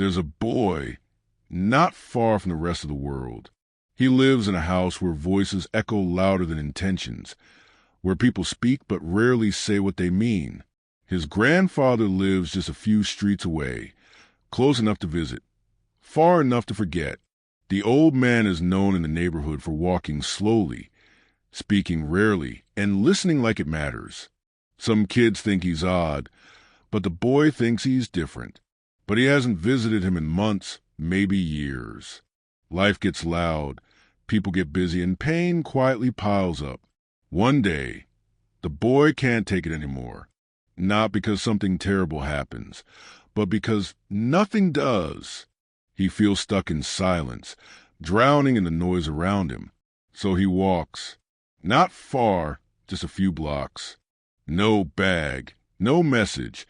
There's a boy not far from the rest of the world. He lives in a house where voices echo louder than intentions, where people speak but rarely say what they mean. His grandfather lives just a few streets away, close enough to visit, far enough to forget. The old man is known in the neighborhood for walking slowly, speaking rarely, and listening like it matters. Some kids think he's odd, but the boy thinks he's different. But he hasn't visited him in months, maybe years. Life gets loud, people get busy, and pain quietly piles up. One day, the boy can't take it anymore. Not because something terrible happens, but because nothing does. He feels stuck in silence, drowning in the noise around him. So he walks. Not far, just a few blocks. No bag, no message,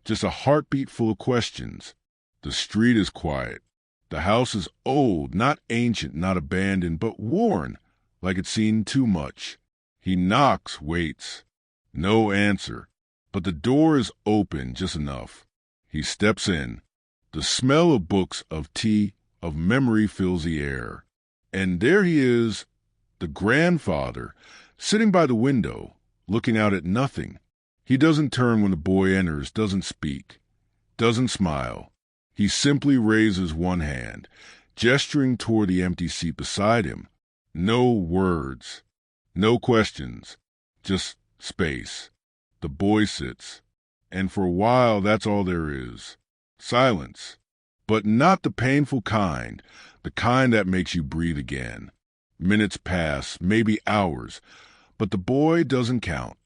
just a heartbeat full of questions. The street is quiet. The house is old, not ancient, not abandoned, but worn, like it's seen too much. He knocks, waits. No answer, but the door is open just enough. He steps in. The smell of books, of tea, of memory fills the air. And there he is, the grandfather, sitting by the window, looking out at nothing. He doesn't turn when the boy enters, doesn't speak, doesn't smile. He simply raises one hand, gesturing toward the empty seat beside him. No words, no questions, just space. The boy sits, and for a while that's all there is. Silence, but not the painful kind, the kind that makes you breathe again. Minutes pass, maybe hours, but the boy doesn't count.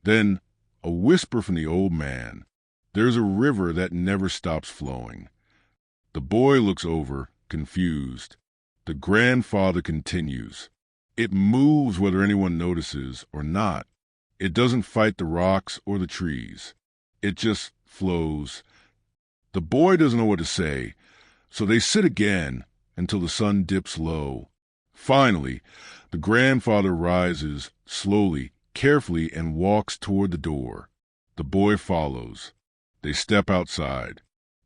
Then a whisper from the old man. There's a river that never stops flowing. The boy looks over, confused. The grandfather continues. It moves whether anyone notices or not. It doesn't fight the rocks or the trees. It just flows. The boy doesn't know what to say, so they sit again until the sun dips low. Finally, the grandfather rises, slowly, carefully, and walks toward the door. The boy follows. They step outside.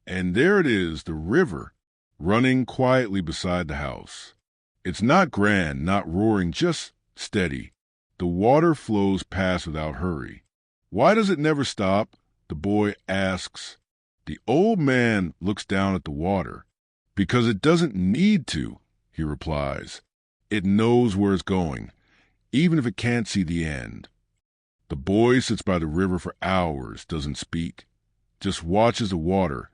And there it is, the river, running quietly beside the house. It's not grand, not roaring, just steady. The water flows past without hurry. Why does it never stop? The boy asks. The old man looks down at the water. Because it doesn't need to, he replies. It knows where it's going, even if it can't see the end. The boy sits by the river for hours, doesn't speak, just watches the water,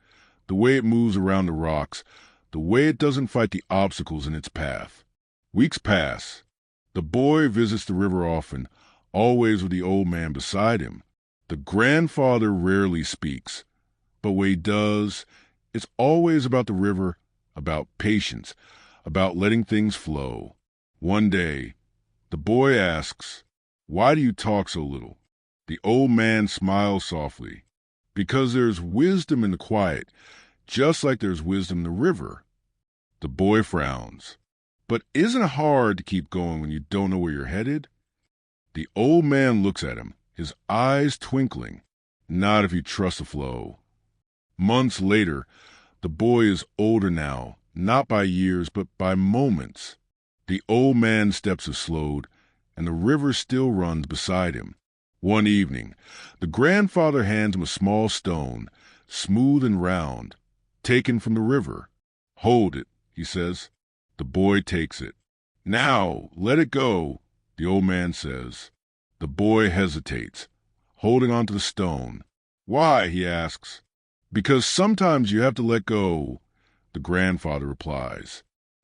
the way it moves around the rocks, the way it doesn't fight the obstacles in its path. Weeks pass. The boy visits the river often, always with the old man beside him. The grandfather rarely speaks, but when he does, it's always about the river, about patience, about letting things flow. One day, the boy asks, "Why do you talk so little?" The old man smiles softly. Because there's wisdom in the quiet, just like there's wisdom in the river. The boy frowns. But isn't it hard to keep going when you don't know where you're headed? The old man looks at him, his eyes twinkling. Not if you trust the flow. Months later, the boy is older now, not by years, but by moments. The old man's steps have slowed, and the river still runs beside him. One evening, the grandfather hands him a small stone, smooth and round, taken from the river. "Hold it," he says. The boy takes it. "Now, let it go," the old man says. The boy hesitates, holding onto the stone. "Why?" he asks. "Because sometimes you have to let go," the grandfather replies.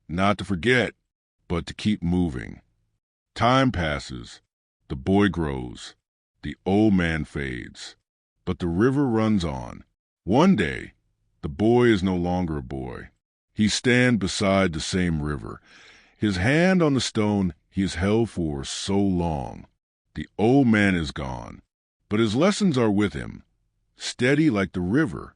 "Not to forget, but to keep moving." Time passes. The boy grows. The old man fades. But the river runs on. One day, the boy is no longer a boy. He stands beside the same river, his hand on the stone he has held for so long. The old man is gone, but his lessons are with him, steady like the river.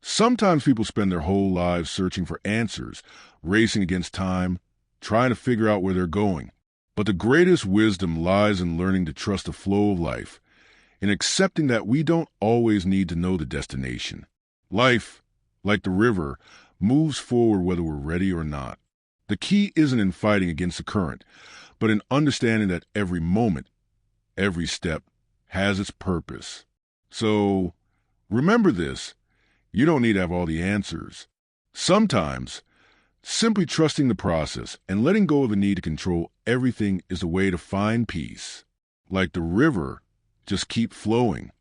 Sometimes people spend their whole lives searching for answers, racing against time, trying to figure out where they're going. But the greatest wisdom lies in learning to trust the flow of life, in accepting that we don't always need to know the destination. Life like the river, moves forward whether we're ready or not. The key isn't in fighting against the current, but in understanding that every moment, every step, has its purpose. So, remember this. You don't need to have all the answers. Sometimes, simply trusting the process and letting go of the need to control everything is a way to find peace. Like the river, just keep flowing.